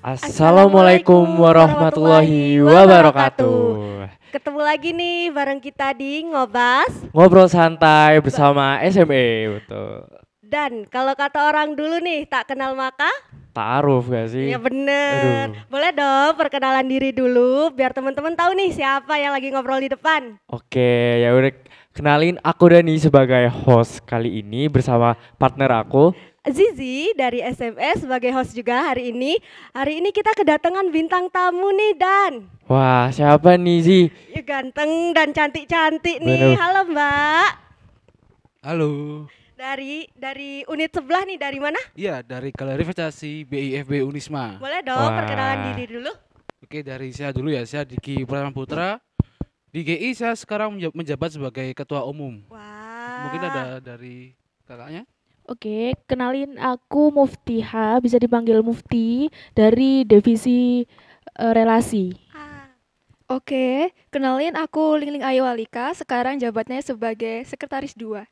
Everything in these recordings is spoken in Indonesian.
Assalamualaikum warahmatullahi wabarakatuh. Ketemu lagi nih bareng kita di Ngobas. Ngobrol santai bersama SME, betul. Dan kalau kata orang dulu nih, tak kenal maka? Ta'aruf gak sih? Ya bener. Aduh. Boleh dong perkenalan diri dulu biar teman-teman tahu nih siapa yang lagi ngobrol di depan. Oke, ya udah kenalin aku Dani sebagai host kali ini bersama partner aku. Zizi dari SMS sebagai host juga hari ini. Hari ini kita kedatangan bintang tamu nih Dan. Wah, siapa nih Zi? Ya, ganteng dan cantik-cantik nih. Bener. Halo Mbak. Halo, Dari unit sebelah nih, dari mana? iya dari Galeri Investasi BIFB Unisma. Boleh dong Wah. perkenalan diri dulu. Oke, dari saya dulu ya, saya Diki Pratama Putra. Di GI saya sekarang menjabat sebagai Ketua Umum. Wah. Mungkin ada dari kakaknya? Oke, kenalin aku Muftiha, bisa dipanggil Mufti dari divisi relasi. Ah, Oke, kenalin aku Lingling Ayu Alika, sekarang jabatnya sebagai Sekretaris 2.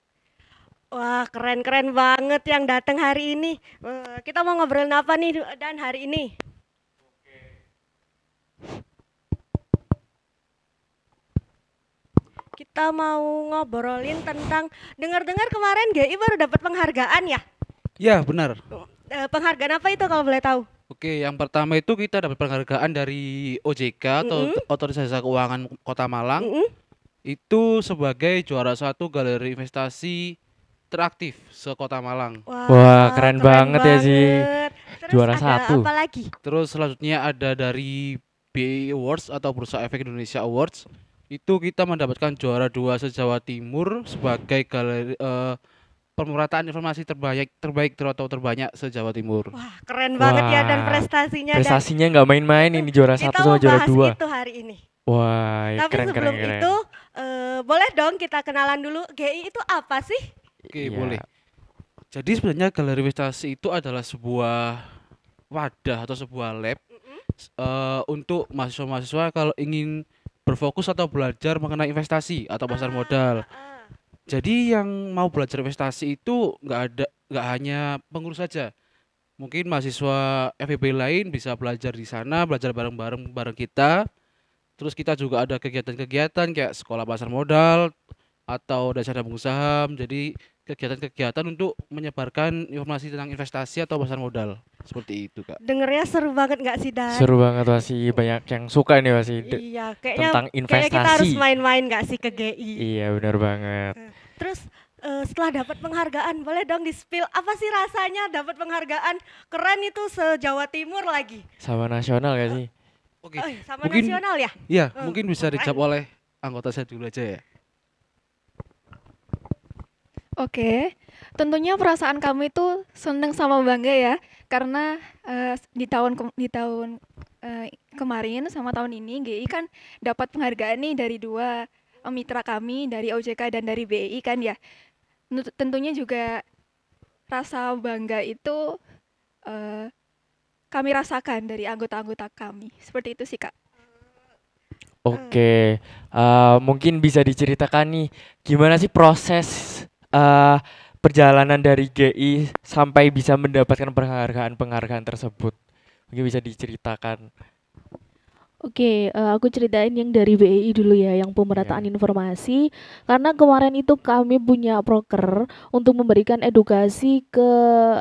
Wah, keren-keren banget yang datang hari ini. Kita mau ngobrolin apa nih Dan hari ini? Kita mau ngobrolin tentang dengar-dengar kemarin GI baru dapat penghargaan ya? Ya, benar. Penghargaan apa itu kalau boleh tahu? Oke, yang pertama itu kita dapat penghargaan dari OJK atau Otoritas Jasa Keuangan Kota Malang. Mm-mm. Itu sebagai juara satu galeri investasi teraktif se-Kota Malang. Wah, keren banget ya, Zi. Terus Juara ada satu. apa lagi? Terus selanjutnya ada dari BI Awards atau Bursa Efek Indonesia Awards. Itu kita mendapatkan juara 2 se-Jawa Timur sebagai galeri pemerataan informasi terbaik atau terbanyak se-Jawa Timur. Wah, keren banget ya Dan Wah, prestasinya Dan. Prestasinya nggak main-main ini juara Kita 1 sama mau juara bahas 2. itu hari ini. Wah, Tapi keren sebelum keren keren. itu, boleh dong kita kenalan dulu GI itu apa sih? Oke, Iya. boleh. Jadi sebenarnya galeri investasi itu adalah sebuah wadah atau sebuah lab untuk mahasiswa-mahasiswa kalau ingin berfokus atau belajar mengenai investasi atau pasar modal. Jadi yang mau belajar investasi itu nggak hanya pengurus saja. Mungkin mahasiswa FEB lain bisa belajar di sana, belajar bareng-bareng bareng kita. Terus kita juga ada kegiatan-kegiatan kayak sekolah pasar modal atau dasar nabung saham. Jadi kegiatan-kegiatan untuk menyebarkan informasi tentang investasi atau pasar modal. Seperti itu, Kak. Dengernya seru banget nggak sih Dan? Seru banget pasti banyak yang suka nih pasti Iya, tentang kayaknya kita harus investasi. main-main nggak sih ke GI? Iya, benar banget. Terus setelah dapat penghargaan, boleh dong di-spill apa sih rasanya dapat penghargaan? Keren itu se-Jawa Timur lagi. Sama nasional gak sih? Oke. Sama Mungkin- nasional ya? Iya, Eh, mungkin bisa keren. dijawab oleh anggota saya dulu aja ya. Oke, tentunya perasaan kami itu seneng sama bangga ya, karena di tahun kemarin sama tahun ini GI kan dapat penghargaan nih dari dua mitra kami, dari OJK dan dari BI kan ya. Tentunya juga rasa bangga itu kami rasakan dari anggota-anggota kami. Seperti itu sih, Kak. Oke, mungkin bisa diceritakan nih gimana sih proses perjalanan dari GI sampai bisa mendapatkan penghargaan tersebut? Mungkin bisa diceritakan. Oke, aku ceritain yang dari BEI dulu ya, yang pemerataan Ya. informasi. Karena kemarin itu kami punya proker untuk memberikan edukasi ke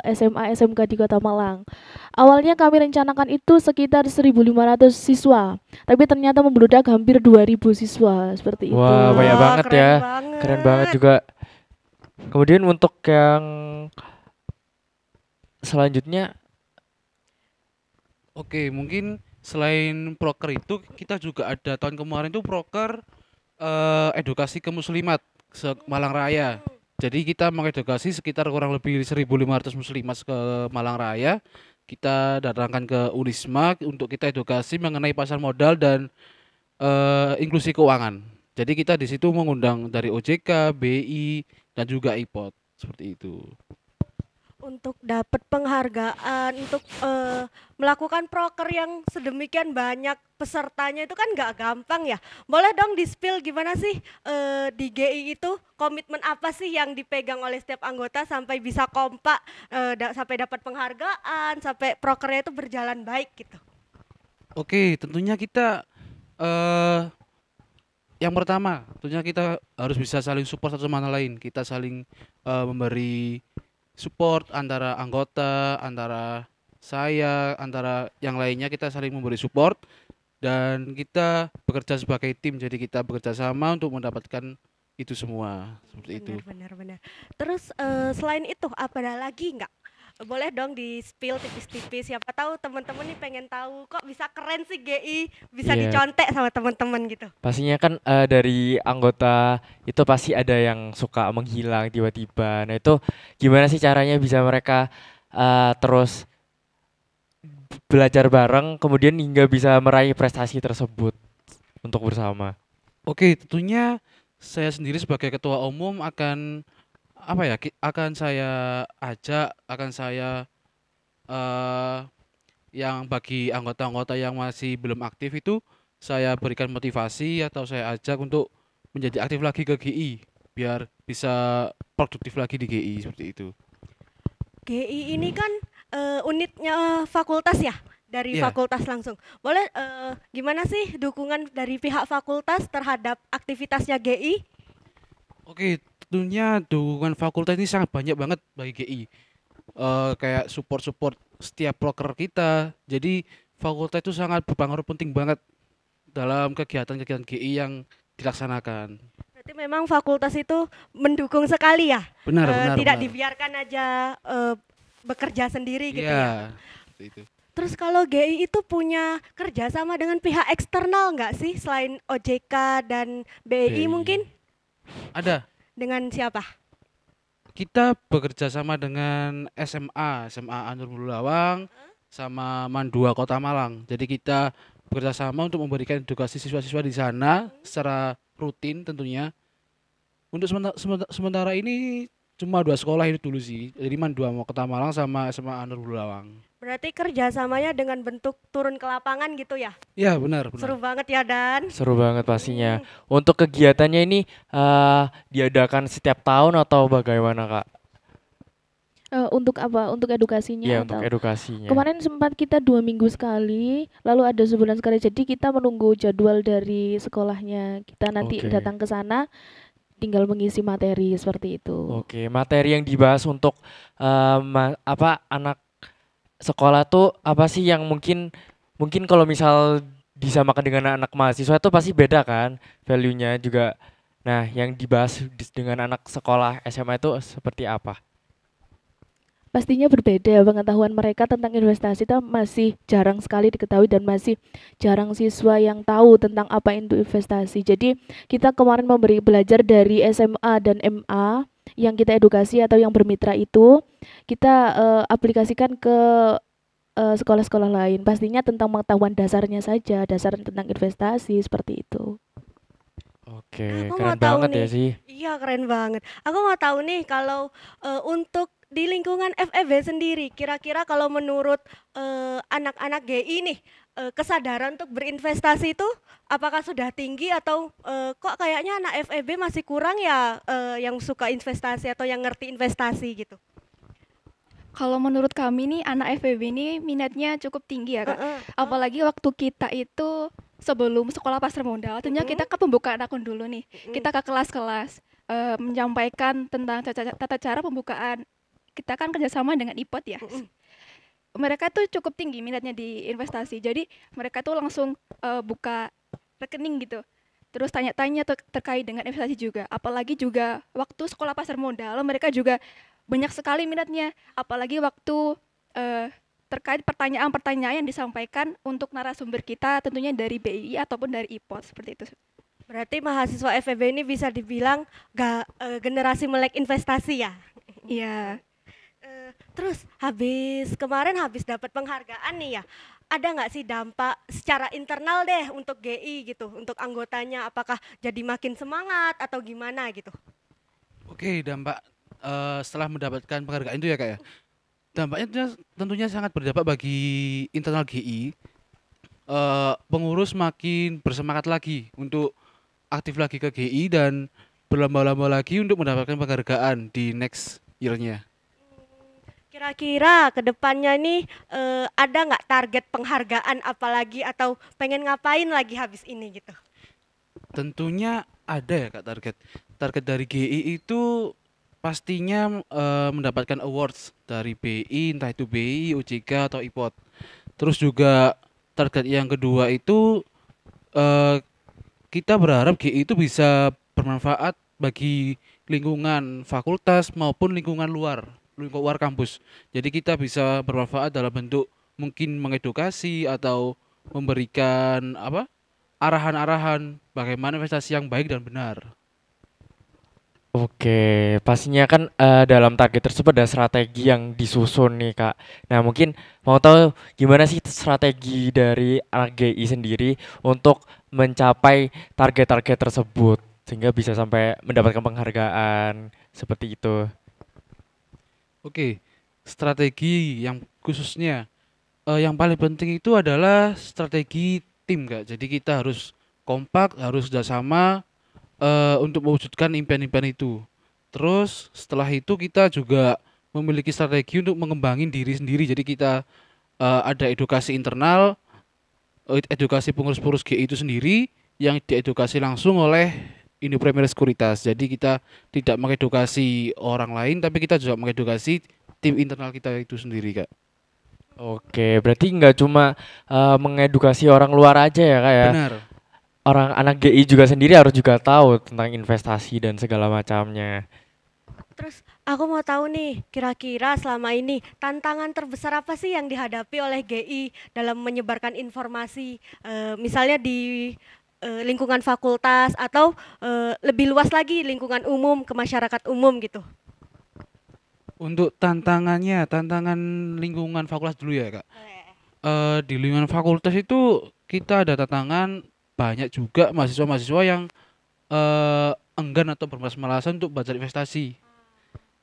SMA SMK di Kota Malang. Awalnya kami rencanakan itu sekitar 1.500 siswa, tapi ternyata membludak hampir 2.000 siswa seperti itu. Wah, banyak Wah, banget keren ya. banget. Keren banget juga. Kemudian untuk yang selanjutnya, Oke, mungkin selain proker itu kita juga ada tahun kemarin tuh proker edukasi ke muslimat Malang Raya. Jadi kita mengedukasi sekitar kurang lebih 1.500 muslimat ke Malang Raya. Kita datangkan ke Unisma untuk kita edukasi mengenai pasar modal dan inklusi keuangan. Jadi kita di situ mengundang dari OJK, BI dan juga IPOT seperti itu. Untuk dapat penghargaan, untuk melakukan proker yang sedemikian banyak pesertanya itu kan nggak gampang ya. Boleh dong di-spill gimana sih di GI itu komitmen apa sih yang dipegang oleh setiap anggota sampai bisa kompak, sampai dapat penghargaan, sampai prokernya itu berjalan baik gitu. Oke, tentunya kita eh yang pertama, tentunya kita harus bisa saling support satu sama lain. Kita saling memberi support antara anggota, antara saya, antara yang lainnya kita saling memberi support dan kita bekerja sebagai tim. Jadi kita bekerja sama untuk mendapatkan itu semua. Seperti itu. Benar, benar, benar. Terus selain itu apa ada lagi nggak? Boleh dong di spill tipis-tipis. Siapa tahu teman-teman nih pengen tahu kok bisa keren sih GI, bisa Iya, dicontek sama teman-teman gitu. pastinya kan dari anggota itu pasti ada yang suka menghilang tiba-tiba. Nah itu gimana sih caranya bisa mereka terus belajar bareng kemudian hingga bisa meraih prestasi tersebut untuk bersama. Oke, tentunya saya sendiri sebagai ketua umum akan apa ya? Akan saya ajak, akan saya eh yang bagi anggota-anggota yang masih belum aktif itu saya berikan motivasi atau saya ajak untuk menjadi aktif lagi ke GI biar bisa produktif lagi di GI seperti itu. GI ini kan unitnya fakultas ya, dari Iya. fakultas langsung. Boleh gimana sih dukungan dari pihak fakultas terhadap aktivitasnya GI? Oke, tentunya dukungan fakultas ini sangat banyak banget bagi GI. Kayak support-support setiap proker kita. Jadi fakultas itu sangat berpengaruh penting banget dalam kegiatan-kegiatan GI yang dilaksanakan. Berarti memang fakultas itu mendukung sekali ya, Benar, benar, tidak benar. dibiarkan aja bekerja sendiri gitu ya. Iya, seperti itu. Terus kalau GI itu punya kerjasama dengan pihak eksternal nggak sih selain OJK dan BI BI. mungkin Ada. dengan siapa? Kita bekerja sama dengan SMA Anur Bulawang sama Mandua Kota Malang. Jadi kita bekerja sama untuk memberikan edukasi siswa-siswa di sana secara rutin tentunya. Untuk sementara ini cuma dua sekolah itu dulu sih. Jadi Mandua Kota Malang sama SMA Anur Bulawang. Berarti kerjasamanya dengan bentuk turun ke lapangan gitu ya? Ya benar, benar. Seru banget ya Dan. Seru banget pastinya. Untuk kegiatannya ini diadakan setiap tahun atau bagaimana Kak? Untuk apa? Untuk edukasinya Iya untuk atau? edukasinya. Kemarin sempat kita 2 minggu sekali, lalu ada sebulan sekali. Jadi kita menunggu jadwal dari sekolahnya. Kita nanti Oke. datang ke sana, tinggal mengisi materi seperti itu. Oke, materi yang dibahas untuk apa anak sekolah tuh apa sih yang mungkin mungkin kalau misal disamakan dengan anak mahasiswa itu pasti beda kan value-nya juga. Nah, yang dibahas dengan anak sekolah SMA itu seperti apa? Pastinya berbeda, pengetahuan mereka tentang investasi itu masih jarang sekali diketahui dan masih jarang siswa yang tahu tentang apa itu investasi. Jadi kita kemarin belajar dari SMA dan MA yang kita edukasi atau yang bermitra itu, kita aplikasikan ke sekolah-sekolah lain. Pastinya tentang pengetahuan dasarnya saja, dasar tentang investasi seperti itu. Oke, Aku mau keren tahu banget ya nih. sih. Iya keren banget. Aku mau tahu nih kalau untuk di lingkungan FEB sendiri, kira-kira kalau menurut anak-anak GI nih, kesadaran untuk berinvestasi itu apakah sudah tinggi atau kok kayaknya anak FEB masih kurang ya yang suka investasi atau yang ngerti investasi gitu? Kalau menurut kami nih anak FEB ini minatnya cukup tinggi ya Kak. Heeh. Apalagi waktu kita itu sebelum sekolah pasar modal, tentunya kita ke pembukaan akun dulu nih. Kita ke kelas-kelas menyampaikan tentang tata cara pembukaan. Kita kan kerjasama dengan IPOT ya. Mereka tuh cukup tinggi minatnya di investasi. Jadi mereka tuh langsung buka rekening gitu. Terus tanya-tanya terkait dengan investasi juga. Apalagi juga waktu sekolah pasar modal, mereka juga banyak sekali minatnya. Apalagi waktu terkait pertanyaan-pertanyaan yang disampaikan untuk narasumber kita, tentunya dari BI ataupun dari IPOT seperti itu. Berarti mahasiswa FEB ini bisa dibilang generasi melek investasi ya? Iya. Terus kemarin habis dapat penghargaan nih ya, ada nggak sih dampak secara internal deh untuk GI gitu, untuk anggotanya, apakah jadi makin semangat atau gimana gitu? Oke, dampak setelah mendapatkan penghargaan itu ya Kak ya. Dampaknya tentunya sangat berdampak bagi internal GI. Pengurus makin bersemangat lagi untuk aktif lagi ke GI dan berlomba-lomba lagi untuk mendapatkan penghargaan di next year-nya. Kira-kira ke depannya nih ada nggak target penghargaan apalagi atau pengen ngapain lagi habis ini gitu? Tentunya ada ya Kak target. Target dari GI itu pastinya mendapatkan awards dari BI, entah itu BI, OJK atau IPOT. Terus juga target yang kedua itu eh, kita berharap GI itu bisa bermanfaat bagi lingkungan fakultas maupun lingkungan luar kampus. Jadi kita bisa bermanfaat dalam bentuk mungkin mengedukasi atau memberikan apa? Arahan-arahan bagaimana investasi yang baik dan benar. Oke, pastinya kan dalam target tersebut ada strategi yang disusun nih Kak. Nah mungkin mau tahu gimana sih strategi dari anak GI sendiri untuk mencapai target-target tersebut sehingga bisa sampai mendapatkan penghargaan seperti itu. Oke, strategi yang khususnya yang paling penting itu adalah strategi tim, Kak. Jadi kita harus kompak, harus bersama untuk mewujudkan impian-impian itu. Terus setelah itu kita juga memiliki strategi untuk mengembangin diri sendiri. Jadi kita ada edukasi internal, edukasi pengurus-pengurus GI itu sendiri yang diedukasi langsung oleh Indo Premier Sekuritas. Jadi kita tidak mengedukasi orang lain, tapi kita juga mengedukasi tim internal kita itu sendiri, Kak. Oke, berarti nggak cuma mengedukasi orang luar aja ya Kak ya. Benar. Orang anak GI juga sendiri harus juga tahu tentang investasi dan segala macamnya. Terus aku mau tahu nih, kira-kira selama ini tantangan terbesar apa sih yang dihadapi oleh GI dalam menyebarkan informasi, misalnya di lingkungan fakultas atau lebih luas lagi lingkungan umum ke masyarakat umum gitu. Untuk tantangannya, tantangan lingkungan fakultas dulu ya, Kak. Di lingkungan fakultas itu kita ada tantangan banyak juga mahasiswa-mahasiswa yang enggan atau bermalas-malasan untuk belajar investasi.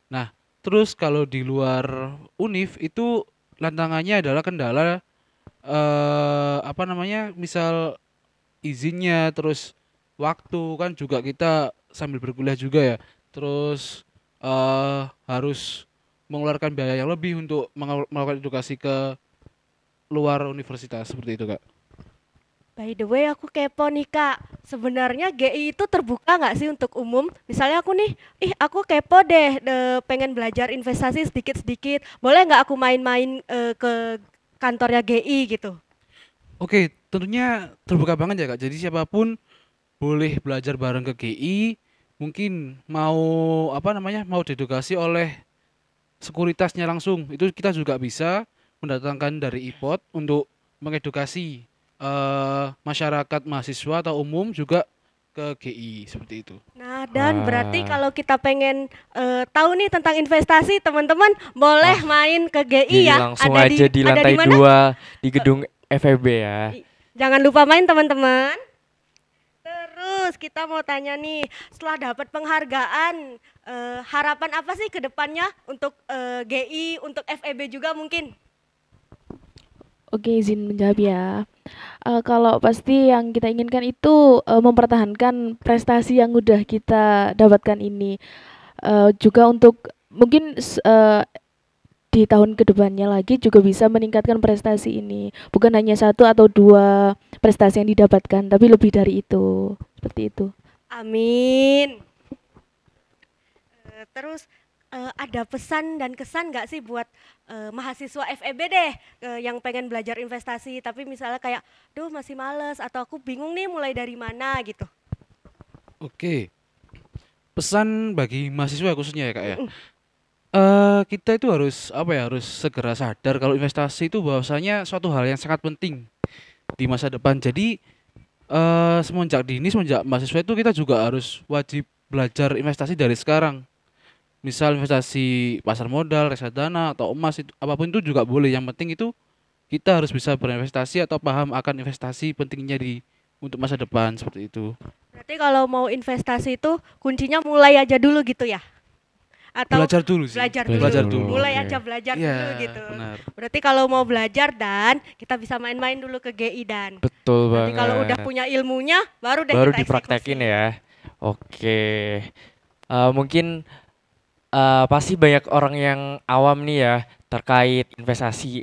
Nah, terus kalau di luar univ itu tantangannya adalah kendala apa namanya, misal izinnya, terus waktu kan juga kita sambil berkuliah juga ya. Terus harus mengeluarkan biaya yang lebih untuk melakukan edukasi ke luar universitas seperti itu, Kak. By the way, aku kepo nih Kak, sebenarnya GI itu terbuka nggak sih untuk umum? Misalnya aku nih, aku kepo deh, pengen belajar investasi sedikit-sedikit, boleh nggak aku main-main ke kantornya GI gitu? Oke, tentunya terbuka banget ya Kak. Jadi siapapun boleh belajar bareng ke GI. Mungkin mau apa namanya, mau diedukasi oleh sekuritasnya langsung. Itu kita juga bisa mendatangkan dari IPOT untuk mengedukasi masyarakat mahasiswa atau umum juga ke GI seperti itu. Nah, dan berarti Wah, kalau kita pengen tahu nih tentang investasi, teman-teman boleh wah, main ke GI GI ya. langsung Ada aja di ada di lantai mana? 2 di gedung FEB ya. Jangan lupa main teman-teman. Terus kita mau tanya nih, setelah dapat penghargaan, harapan apa sih ke depannya untuk GI, untuk FEB juga mungkin? Oke, izin menjawab ya. Kalau pasti yang kita inginkan itu mempertahankan prestasi yang udah kita dapatkan ini. Juga untuk mungkin di tahun kedepannya lagi juga bisa meningkatkan prestasi ini. Bukan hanya satu atau dua prestasi yang didapatkan, tapi lebih dari itu. Seperti itu. Amin. Terus ada pesan dan kesan nggak sih buat mahasiswa FEB deh yang pengen belajar investasi tapi misalnya kayak, duh masih males atau aku bingung nih mulai dari mana gitu. Oke, pesan bagi mahasiswa khususnya ya Kak ya. Mm-mm. Kita itu harus apa ya, harus segera sadar kalau investasi itu bahwasanya suatu hal yang sangat penting di masa depan. Jadi semenjak mahasiswa itu kita juga harus wajib belajar investasi dari sekarang. Misal investasi pasar modal, reksadana atau emas itu apapun itu juga boleh. Yang penting itu kita harus bisa berinvestasi atau paham akan investasi pentingnya di untuk masa depan seperti itu. Berarti kalau mau investasi itu kuncinya mulai aja dulu gitu ya. atau Belajar dulu sih. belajar dulu. Mulai Oke. aja belajar Iya, dulu gitu. benar. Berarti kalau mau belajar dan kita bisa main-main dulu ke GI dan Betul nanti banget. kalau udah punya ilmunya baru deh Baru kita dipraktekin eksekusi. ya. Oke. Mungkin pasti banyak orang yang awam nih ya terkait investasi.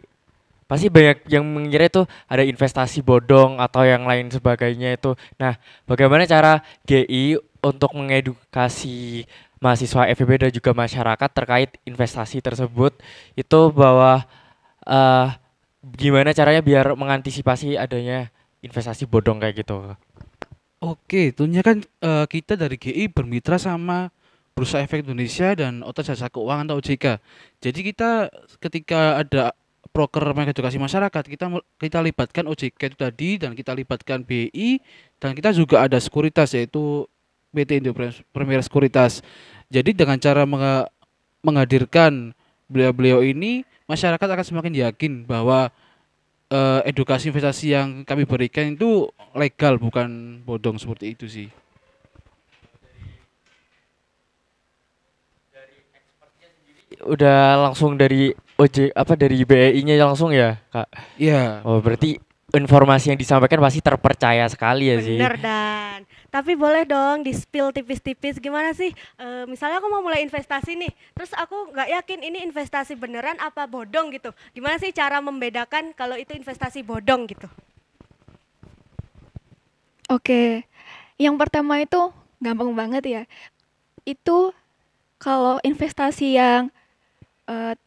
Pasti banyak yang mengira itu ada investasi bodong atau yang lain sebagainya itu. Nah, bagaimana cara GI untuk mengedukasi mahasiswa FEB dan juga masyarakat terkait investasi tersebut itu bahwa eh gimana caranya biar mengantisipasi adanya investasi bodong kayak gitu. Oke, tentunya kan kita dari GI bermitra sama Bursa Efek Indonesia dan Otoritas Jasa Keuangan atau OJK. Jadi kita ketika ada proker mengedukasi masyarakat, kita libatkan OJK itu tadi dan kita libatkan BI dan kita juga ada sekuritas yaitu PT Indo Premier Sekuritas. Jadi dengan cara menghadirkan beliau-beliau ini, masyarakat akan semakin yakin bahwa edukasi investasi yang kami berikan itu legal bukan bodong seperti itu sih. Udah langsung dari dari BEI-nya langsung ya, Kak. Iya. Oh, berarti informasi yang disampaikan pasti terpercaya sekali ya sih. Bener dan. Tapi boleh dong di-spill tipis-tipis gimana sih? Misalnya aku mau mulai investasi nih, terus aku nggak yakin ini investasi beneran apa bodong gitu. Gimana sih cara membedakan kalau itu investasi bodong gitu? Oke, yang pertama itu gampang banget ya. Itu kalau investasi yang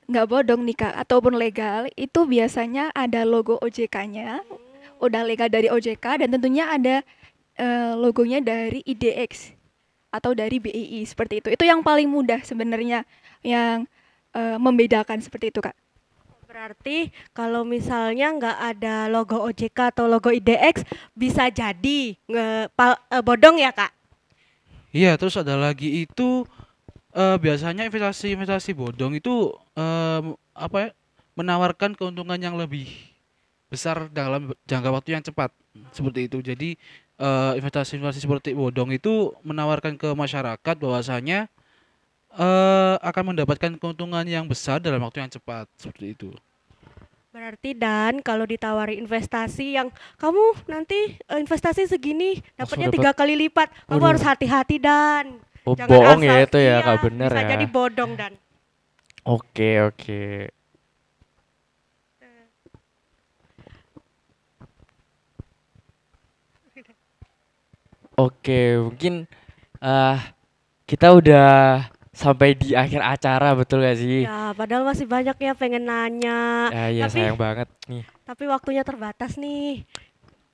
nggak bodong nih Kak, ataupun legal, itu biasanya ada logo OJK-nya, udah legal dari OJK dan tentunya ada logonya dari IDX atau dari BEI seperti itu. Itu yang paling mudah sebenarnya yang membedakan seperti itu Kak. Berarti kalau misalnya nggak ada logo OJK atau logo IDX bisa jadi bodong ya Kak? Iya, terus ada lagi itu biasanya investasi bodong itu apa ya, menawarkan keuntungan yang lebih besar dalam jangka waktu yang cepat seperti itu. Jadi investasi seperti bodong itu menawarkan ke masyarakat bahwasanya akan mendapatkan keuntungan yang besar dalam waktu yang cepat seperti itu. Berarti dan kalau ditawari investasi yang kamu nanti investasi segini dapatnya Langsung 3 kali lipat, kamu Waduh. harus hati-hati dan. Oh, Jangan bohong ya asal- itu ya, iya, Kak, bener bisa ya. jadi bodong dan. Oke, oke. Oke, mungkin eh kita udah sampai di akhir acara, betul gak sih? Ya, padahal masih banyak ya pengen nanya. Ya, iya, tapi sayang banget nih. tapi waktunya terbatas nih.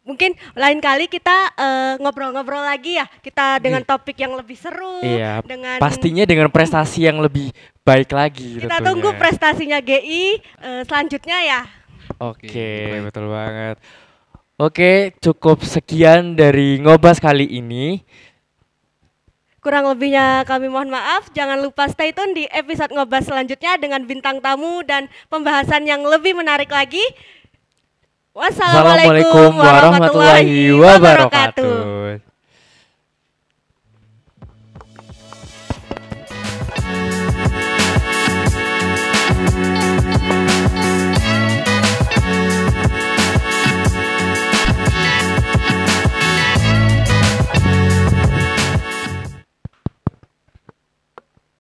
Mungkin lain kali kita ngobrol-ngobrol lagi ya. Kita dengan topik yang lebih seru. Iya, Dengan pastinya dengan prestasi yang lebih baik lagi kita tentunya. tunggu prestasinya GI selanjutnya ya. Oke, baik. betul banget. Oke, cukup sekian dari ngobas kali ini. Kurang lebihnya kami mohon maaf. Jangan lupa stay tune di episode ngobas selanjutnya dengan bintang tamu dan pembahasan yang lebih menarik lagi. Wassalamualaikum Assalamualaikum warahmatullahi wabarakatuh.